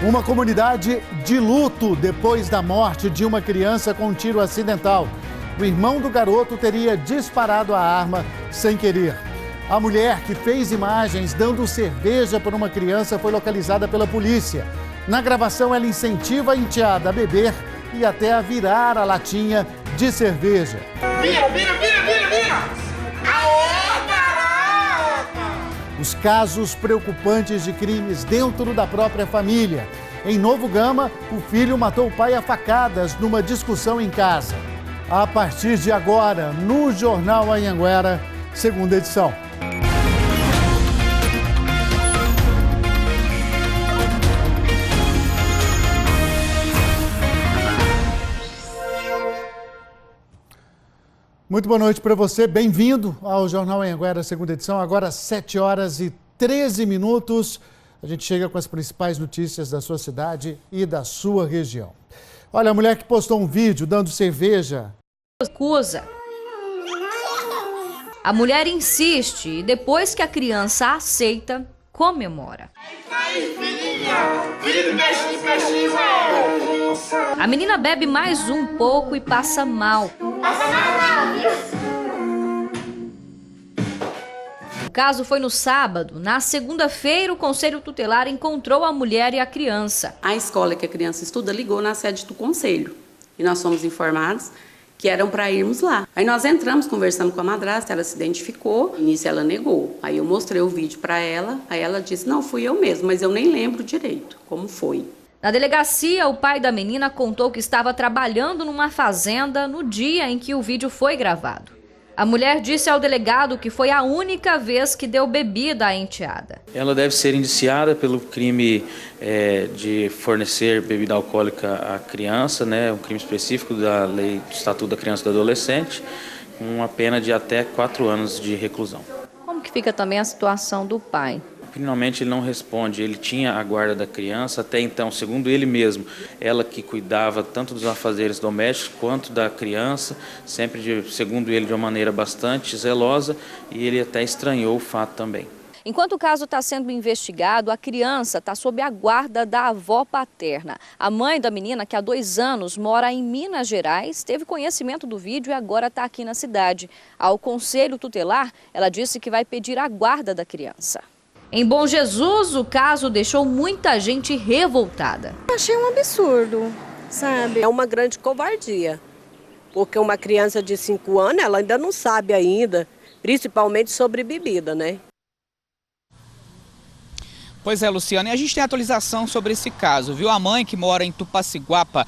Uma comunidade de luto depois da morte de uma criança com um tiro acidental. O irmão do garoto teria disparado a arma sem querer. A mulher que fez imagens dando cerveja para uma criança foi localizada pela polícia. Na gravação, ela incentiva a enteada a beber e até a virar a latinha de cerveja. Vira! Os casos preocupantes de crimes dentro da própria família. Em Novo Gama, o filho matou o pai a facadas numa discussão em casa. A partir de agora, no Jornal Anhanguera, segunda edição. Muito boa noite para você, bem-vindo ao Jornal Anhanguera, segunda edição, agora 7h13. A gente chega com as principais notícias da sua cidade e da sua região. Olha, a mulher que postou um vídeo dando cerveja... Acusa. A mulher insiste e depois que a criança aceita, comemora. A menina bebe mais um pouco e passa mal. O caso foi no sábado. Na segunda-feira, o Conselho Tutelar encontrou a mulher e a criança. A escola que a criança estuda ligou na sede do Conselho e nós fomos informados que eram para irmos lá. Aí nós entramos conversando com a madrasta, ela se identificou, no início ela negou. Aí eu mostrei o vídeo para ela, aí ela disse, não, fui eu mesmo, mas eu nem lembro direito como foi. Na delegacia, o pai da menina contou que estava trabalhando numa fazenda no dia em que o vídeo foi gravado. A mulher disse ao delegado que foi a única vez que deu bebida à enteada. Ela deve ser indiciada pelo crime de fornecer bebida alcoólica à criança, né, um crime específico da Lei do Estatuto da Criança e do Adolescente, com uma pena de até 4 anos de reclusão. Como que fica também a situação do pai? Finalmente ele não responde, ele tinha a guarda da criança, até então, segundo ele mesmo, ela que cuidava tanto dos afazeres domésticos quanto da criança, sempre, segundo ele, de uma maneira bastante zelosa, e ele até estranhou o fato também. Enquanto o caso está sendo investigado, a criança está sob a guarda da avó paterna. A mãe da menina, que há 2 anos mora em Minas Gerais, teve conhecimento do vídeo e agora está aqui na cidade. Ao Conselho Tutelar, ela disse que vai pedir a guarda da criança. Em Bom Jesus, o caso deixou muita gente revoltada. Achei um absurdo, sabe? É uma grande covardia, porque uma criança de 5 anos, ela ainda não sabe ainda, principalmente sobre bebida, né? Pois é, Luciana, e a gente tem atualização sobre esse caso, viu? A mãe que mora em Tupaciguara,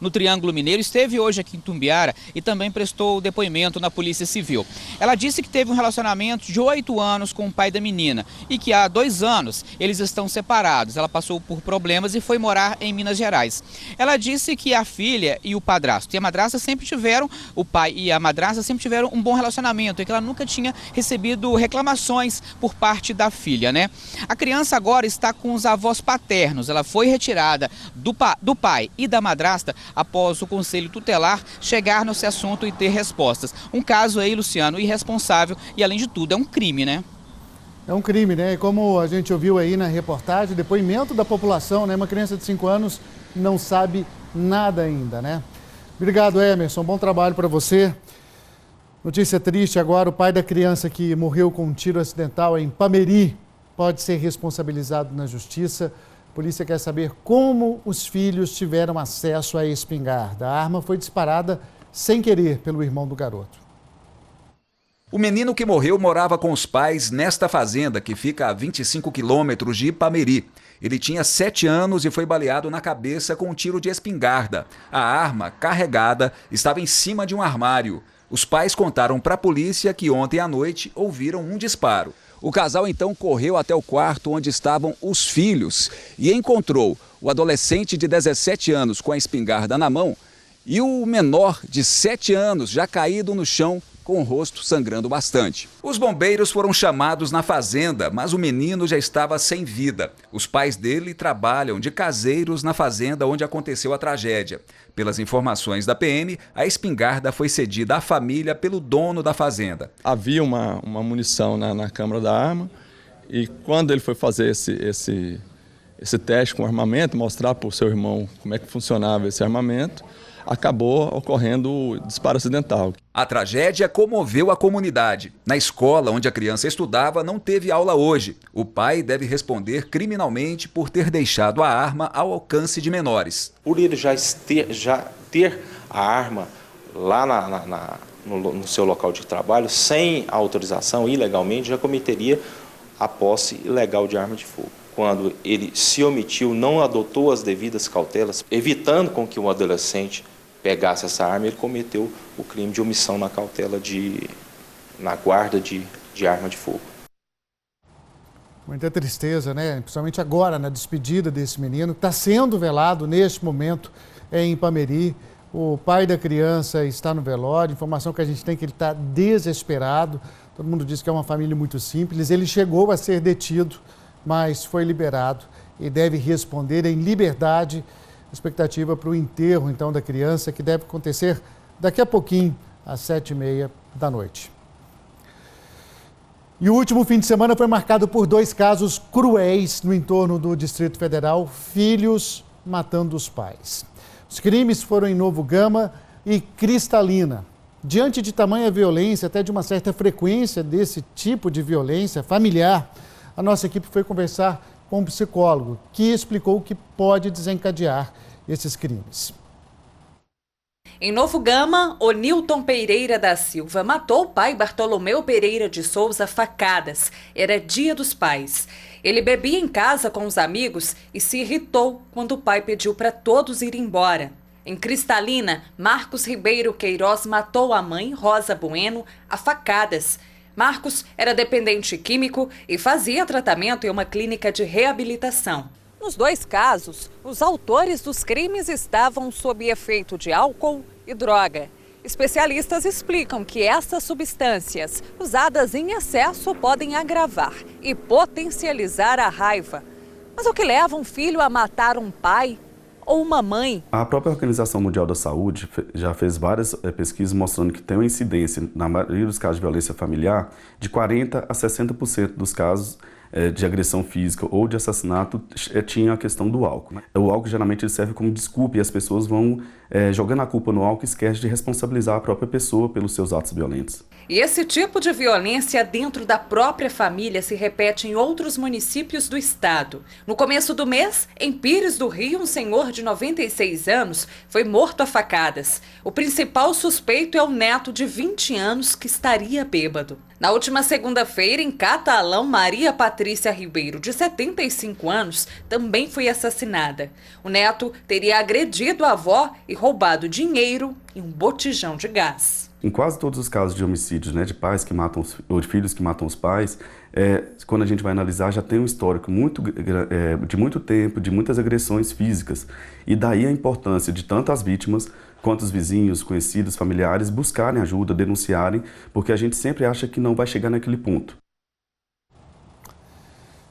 no Triângulo Mineiro, esteve hoje aqui em Tumbiara e também prestou depoimento na Polícia Civil. Ela disse que teve um relacionamento de 8 anos com o pai da menina e que há 2 anos eles estão separados. Ela passou por problemas e foi morar em Minas Gerais. Ela disse que a filha e o padrasto e a madrasta sempre tiveram, o pai e a madrasta sempre tiveram um bom relacionamento e que ela nunca tinha recebido reclamações por parte da filha, né? A criança agora está com os avós paternos. Ela foi retirada do pai e da madrasta após o Conselho Tutelar chegar nesse assunto e ter respostas. Um caso aí, Luciano, irresponsável e, além de tudo, é um crime, né? É um crime, né? E como a gente ouviu aí na reportagem, depoimento da população, né? Uma criança de 5 anos não sabe nada ainda, né? Obrigado, Emerson. Bom trabalho para você. Notícia triste agora, o pai da criança que morreu com um tiro acidental em Pameri pode ser responsabilizado na justiça. A polícia quer saber como os filhos tiveram acesso à espingarda. A arma foi disparada sem querer pelo irmão do garoto. O menino que morreu morava com os pais nesta fazenda que fica a 25 quilômetros de Ipameri. Ele tinha 7 anos e foi baleado na cabeça com um tiro de espingarda. A arma, carregada, estava em cima de um armário. Os pais contaram para a polícia que ontem à noite ouviram um disparo. O casal então correu até o quarto onde estavam os filhos e encontrou o adolescente de 17 anos com a espingarda na mão e o menor de 7 anos já caído no chão com o rosto sangrando bastante. Os bombeiros foram chamados na fazenda, mas o menino já estava sem vida. Os pais dele trabalham de caseiros na fazenda onde aconteceu a tragédia. Pelas informações da PM, a espingarda foi cedida à família pelo dono da fazenda. Havia uma munição na câmara da arma e quando ele foi fazer esse teste com armamento, mostrar para o seu irmão como é que funcionava esse armamento, acabou ocorrendo o disparo acidental. A tragédia comoveu a comunidade. Na escola onde a criança estudava, não teve aula hoje. O pai deve responder criminalmente por ter deixado a arma ao alcance de menores. Por ele já ter a arma lá no seu local de trabalho, sem autorização, ilegalmente, já cometeria a posse ilegal de arma de fogo. Quando ele se omitiu, não adotou as devidas cautelas, evitando com que um adolescente pegasse essa arma, ele cometeu o crime de omissão na cautela na guarda de arma de fogo. Muita tristeza, né? Principalmente agora, na despedida desse menino, que está sendo velado neste momento em Ipameri. O pai da criança está no velório, informação que a gente tem que ele está desesperado. Todo mundo diz que é uma família muito simples. Ele chegou a ser detido, mas foi liberado e deve responder em liberdade. Expectativa para o enterro, então, da criança, que deve acontecer daqui a pouquinho, às 7h30 da noite. E o último fim de semana foi marcado por 2 casos cruéis no entorno do Distrito Federal, filhos matando os pais. Os crimes foram em Novo Gama e Cristalina. Diante de tamanha violência, até de uma certa frequência desse tipo de violência familiar, a nossa equipe foi conversar com um psicólogo que explicou o que pode desencadear esses crimes. Em Novo Gama, Onilton Pereira da Silva matou o pai Bartolomeu Pereira de Souza a facadas. Era Dia dos Pais. Ele bebia em casa com os amigos e se irritou quando o pai pediu para todos irem embora. Em Cristalina, Marcos Ribeiro Queiroz matou a mãe, Rosa Bueno, a facadas. Marcos era dependente químico e fazia tratamento em uma clínica de reabilitação. Nos 2 casos, os autores dos crimes estavam sob efeito de álcool e droga. Especialistas explicam que essas substâncias, usadas em excesso, podem agravar e potencializar a raiva. Mas o que leva um filho a matar um pai ou uma mãe? A própria Organização Mundial da Saúde já fez várias pesquisas mostrando que tem uma incidência, na maioria dos casos de violência familiar, de 40% a 60% dos casos de agressão física ou de assassinato tinha a questão do álcool. O álcool geralmente ele serve como desculpa e as pessoas vão jogando a culpa no álcool e esquecem de responsabilizar a própria pessoa pelos seus atos violentos. E esse tipo de violência dentro da própria família se repete em outros municípios do estado. No começo do mês, em Pires do Rio, um senhor de 96 anos foi morto a facadas. O principal suspeito é o neto de 20 anos que estaria bêbado. Na última segunda-feira, em Catalão, Maria Patrícia Ribeiro, de 75 anos, também foi assassinada. O neto teria agredido a avó e roubado dinheiro e um botijão de gás. Em quase todos os casos de homicídios, de pais que matam ou de filhos que matam os pais, quando a gente vai analisar, já tem um histórico de muito tempo, de muitas agressões físicas. E daí a importância de tanto as vítimas quanto os vizinhos, conhecidos, familiares buscarem ajuda, denunciarem, porque a gente sempre acha que não vai chegar naquele ponto.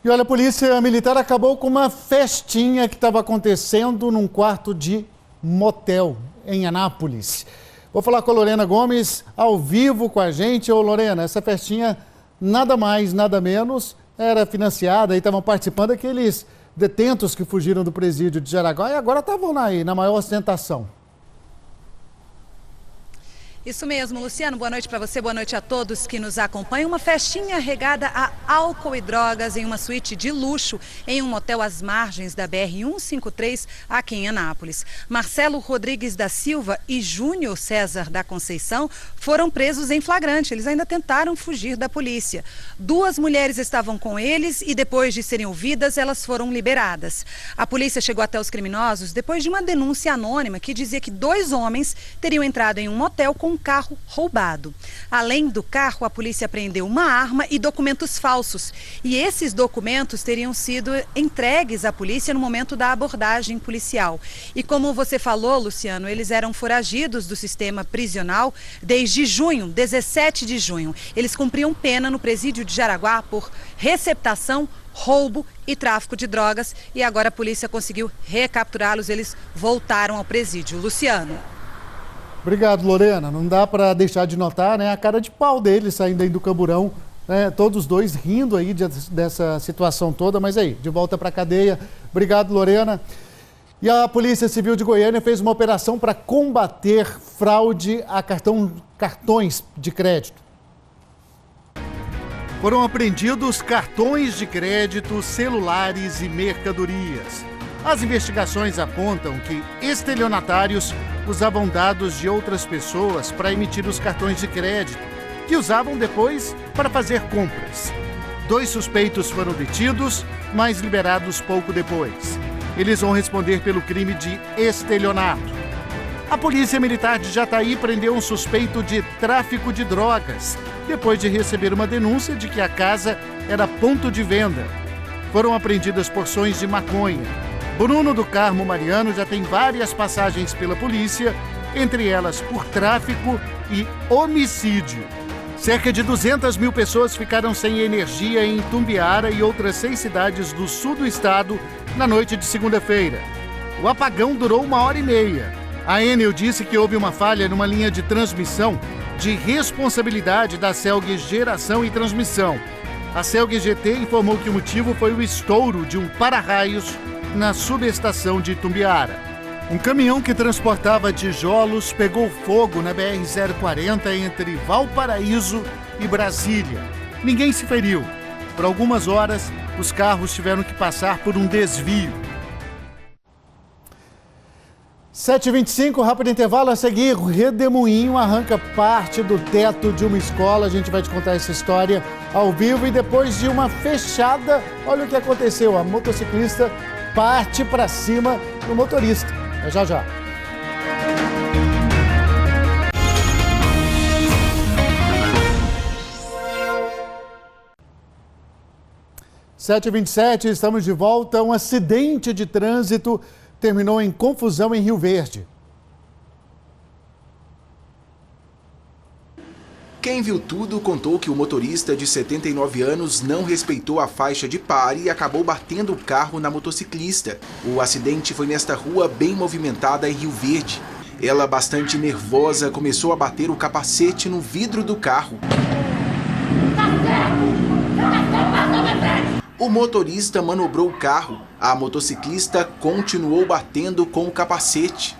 E olha, a Polícia Militar acabou com uma festinha que estava acontecendo num quarto de motel em Anápolis. Vou falar com a Lorena Gomes ao vivo com a gente. Ô Lorena, essa festinha nada mais, nada menos, era financiada e estavam participando aqueles detentos que fugiram do presídio de Jaraguá e agora estavam aí na maior ostentação. Isso mesmo, Luciano. Boa noite para você, boa noite a todos que nos acompanham. Uma festinha regada a álcool e drogas em uma suíte de luxo em um motel às margens da BR-153 aqui em Anápolis. Marcelo Rodrigues da Silva e Júnior César da Conceição foram presos em flagrante. Eles ainda tentaram fugir da polícia. 2 mulheres estavam com eles e depois de serem ouvidas, elas foram liberadas. A polícia chegou até os criminosos depois de uma denúncia anônima que dizia que 2 homens teriam entrado em um motel com um carro roubado. Além do carro, a polícia apreendeu uma arma e documentos falsos. E esses documentos teriam sido entregues à polícia no momento da abordagem policial. E como você falou, Luciano, eles eram foragidos do sistema prisional desde junho, 17 de junho. Eles cumpriam pena no presídio de Jaraguá por receptação, roubo e tráfico de drogas. E agora a polícia conseguiu recapturá-los. Eles voltaram ao presídio. Luciano. Obrigado, Lorena. Não dá para deixar de notar, a cara de pau deles saindo aí do camburão Todos dois rindo aí dessa situação toda, mas aí, de volta para a cadeia. Obrigado, Lorena. E a Polícia Civil de Goiânia fez uma operação para combater fraude a cartões de crédito. Foram apreendidos cartões de crédito, celulares e mercadorias. As investigações apontam que estelionatários usavam dados de outras pessoas para emitir os cartões de crédito, que usavam depois para fazer compras. 2 suspeitos foram detidos, mas liberados pouco depois. Eles vão responder pelo crime de estelionato. A Polícia Militar de Jataí prendeu um suspeito de tráfico de drogas, depois de receber uma denúncia de que a casa era ponto de venda. Foram apreendidas porções de maconha. Bruno do Carmo Mariano já tem várias passagens pela polícia, entre elas por tráfico e homicídio. Cerca de 200 mil pessoas ficaram sem energia em Itumbiara e outras 6 cidades do sul do estado na noite de segunda-feira. O apagão durou 1h30. A Enel disse que houve uma falha numa linha de transmissão de responsabilidade da Celg Geração e Transmissão. A Celg GT informou que o motivo foi o estouro de um para-raios na subestação de Itumbiara. Um caminhão que transportava tijolos pegou fogo na BR-040 entre Valparaíso e Brasília. Ninguém se feriu. Por algumas horas, os carros tiveram que passar por um desvio. 7h25, rápido intervalo. A seguir, o redemoinho arranca parte do teto de uma escola. A gente vai te contar essa história ao vivo. E depois de uma fechada, olha o que aconteceu. A motociclista parte para cima do motorista. É já já. Sete e 27, estamos de volta. Um acidente de trânsito terminou em confusão em Rio Verde. Quem viu tudo contou que o motorista de 79 anos não respeitou a faixa de pare e acabou batendo o carro na motociclista. O acidente foi nesta rua bem movimentada em Rio Verde. Ela, bastante nervosa, começou a bater o capacete no vidro do carro. O motorista manobrou o carro. A motociclista continuou batendo com o capacete.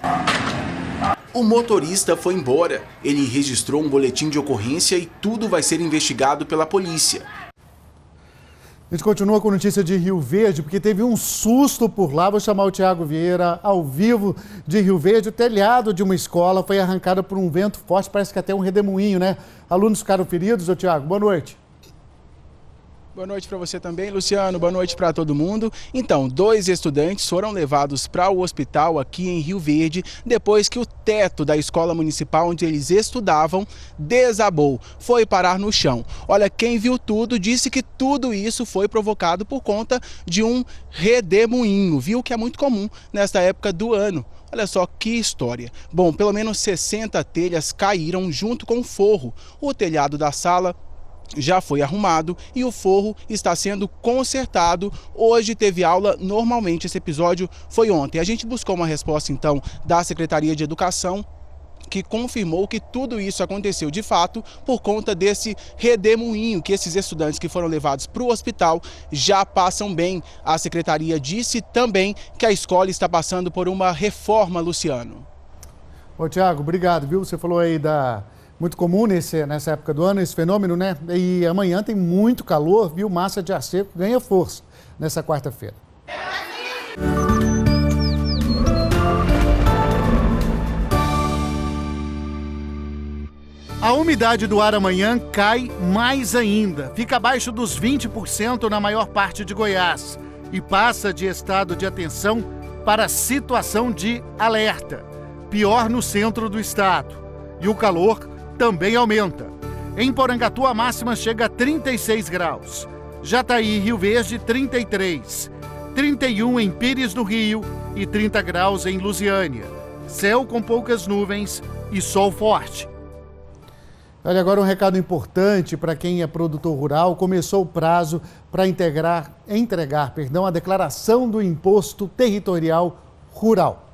O motorista foi embora. Ele registrou um boletim de ocorrência e tudo vai ser investigado pela polícia. A gente continua com notícia de Rio Verde, porque teve um susto por lá. Vou chamar o Tiago Vieira ao vivo de Rio Verde. O telhado de uma escola foi arrancado por um vento forte, parece que até um redemoinho, né? Alunos ficaram feridos. Ô Tiago, boa noite. Boa noite para você também, Luciano. Boa noite para todo mundo. Então, 2 estudantes foram levados para o hospital aqui em Rio Verde depois que o teto da escola municipal onde eles estudavam desabou, foi parar no chão. Olha, quem viu tudo disse que tudo isso foi provocado por conta de um redemoinho, viu? Que é muito comum nesta época do ano. Olha só que história. Bom, pelo menos 60 telhas caíram junto com o forro. O telhado da sala já foi arrumado e o forro está sendo consertado. Hoje teve aula normalmente, esse episódio foi ontem. A gente buscou uma resposta então da Secretaria de Educação, que confirmou que tudo isso aconteceu de fato por conta desse redemoinho, que esses estudantes que foram levados para o hospital já passam bem. A Secretaria disse também que a escola está passando por uma reforma, Luciano. Ô Tiago, obrigado, viu? Você falou aí muito comum nessa época do ano, esse fenômeno, né? E amanhã tem muito calor, viu? Massa de ar seco ganha força nessa quarta-feira. A umidade do ar amanhã cai mais ainda. Fica abaixo dos 20% na maior parte de Goiás e passa de estado de atenção para situação de alerta. Pior no centro do estado. E o calor também aumenta. Em Porangatu, a máxima chega a 36 graus. Jataí e Rio Verde, 33. 31 em Pires, no Rio, e 30 graus em Lusiânia. Céu com poucas nuvens e sol forte. Olha, agora um recado importante para quem é produtor rural. Começou o prazo para entregar a declaração do Imposto Territorial Rural.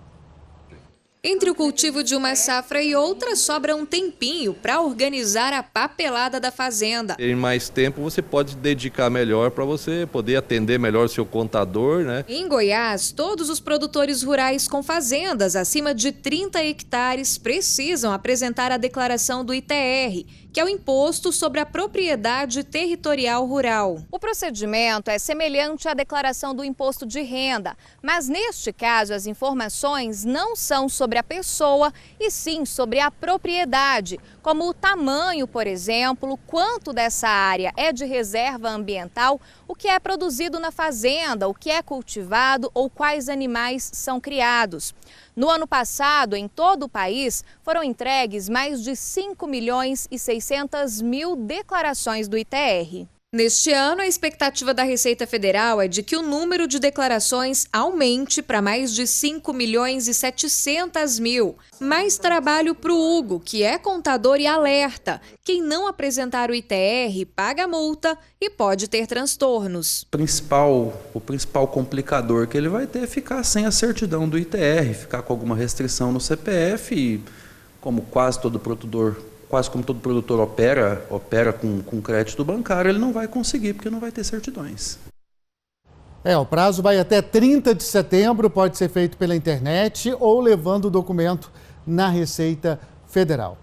Entre o cultivo de uma safra e outra, sobra um tempinho para organizar a papelada da fazenda. Em mais tempo você pode dedicar melhor para você poder atender melhor o seu contador, né? Em Goiás, todos os produtores rurais com fazendas acima de 30 hectares precisam apresentar a declaração do ITR, que é o Imposto sobre a Propriedade Territorial Rural. O procedimento é semelhante à declaração do imposto de renda, mas neste caso as informações não são sobre a pessoa e sim sobre a propriedade, como o tamanho, por exemplo, quanto dessa área é de reserva ambiental, o que é produzido na fazenda, o que é cultivado ou quais animais são criados. No ano passado, em todo o país, foram entregues mais de 5.600.000 declarações do ITR. Neste ano, a expectativa da Receita Federal é de que o número de declarações aumente para mais de 5.700.000. Mais trabalho para o Hugo, que é contador e alerta. Quem não apresentar o ITR paga multa e pode ter transtornos. O principal complicador que ele vai ter é ficar sem a certidão do ITR, ficar com alguma restrição no CPF e, como todo produtor opera com crédito bancário, ele não vai conseguir, porque não vai ter certidões. O prazo vai até 30 de setembro, pode ser feito pela internet ou levando o documento na Receita Federal.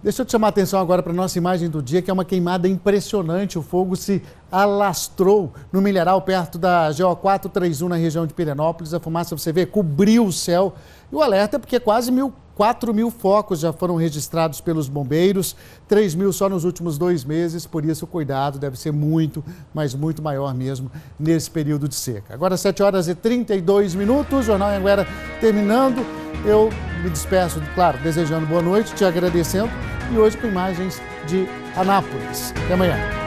Deixa eu te chamar a atenção agora para a nossa imagem do dia, que é uma queimada impressionante. O fogo se alastrou no milharal perto da GO 431, na região de Pirenópolis. A fumaça, você vê, cobriu o céu. E o alerta é porque quase 4.000 focos já foram registrados pelos bombeiros, 3.000 só nos últimos 2 meses, por isso o cuidado deve ser muito, mas muito maior mesmo nesse período de seca. Agora 7h32, Jornal Anhanguera terminando. Eu me despeço, claro, desejando boa noite, te agradecendo e hoje com imagens de Anápolis. Até amanhã.